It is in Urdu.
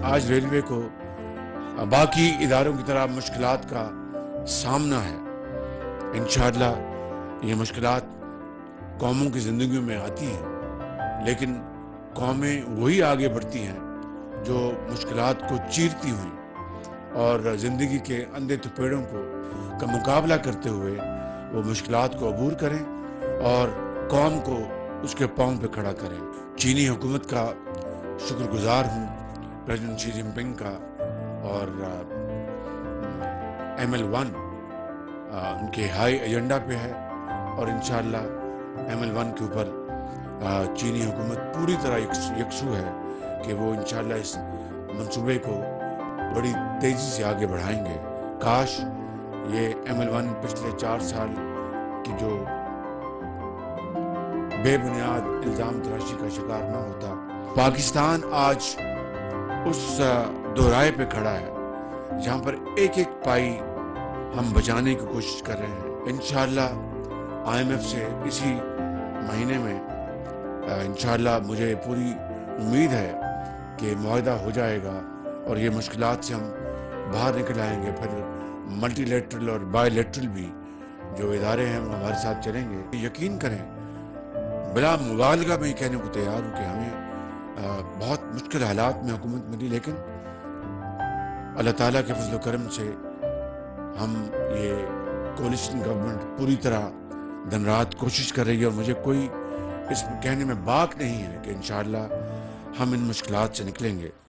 آج ریلوے کو باقی اداروں کی طرح مشکلات کا سامنا ہے۔ انشاءاللہ یہ مشکلات قوموں کی زندگیوں میں آتی ہیں، لیکن قومیں وہی آگے بڑھتی ہیں جو مشکلات کو چیرتی ہوئی اور زندگی کے اندھے تپیڑوں کا مقابلہ کرتے ہوئے وہ مشکلات کو عبور کریں اور قوم کو اس کے پاؤں پہ کھڑا کریں۔ چینی حکومت کا شکر گزار ہوں، پریزیڈنٹ شی جن پنگ کا، اور ML1 ان کے ہائی ایجنڈا پہ ہے، اور انشاءاللہ ML1 کے اوپر چینی حکومت پوری طرح یکسو ہے کہ وہ انشاءاللہ اس منصوبے کو بڑی تیزی سے آگے بڑھائیں گے۔ کاش یہ ML1 پچھلے 4 سال کی جو بے بنیاد الزام تراشی کا شکار نہ ہوتا۔ پاکستان آج اس دورائے پہ کھڑا ہے جہاں پر ایک ایک پائی ہم بچانے کی کوشش کر رہے ہیں۔ انشاءاللہ IMF سے اسی مہینے میں انشاءاللہ مجھے پوری امید ہے کہ معاہدہ ہو جائے گا اور یہ مشکلات سے ہم باہر نکل آئیں گے۔ پھر ملٹی لیٹرل اور بائی لیٹرل بھی جو ادارے ہیں وہ ہمارے ساتھ چلیں گے۔ یقین کریں، بلا مبالغہ میں یہ کہنے کو تیار ہوں کہ ہمیں بہت مشکل حالات میں حکومت ملی، لیکن اللہ تعالیٰ کے فضل و کرم سے ہم یہ کولیشن گورنمنٹ پوری طرح دن رات کوشش کر رہی ہے، اور مجھے کوئی اس کہنے میں باک نہیں ہے کہ انشاءاللہ ہم ان مشکلات سے نکلیں گے۔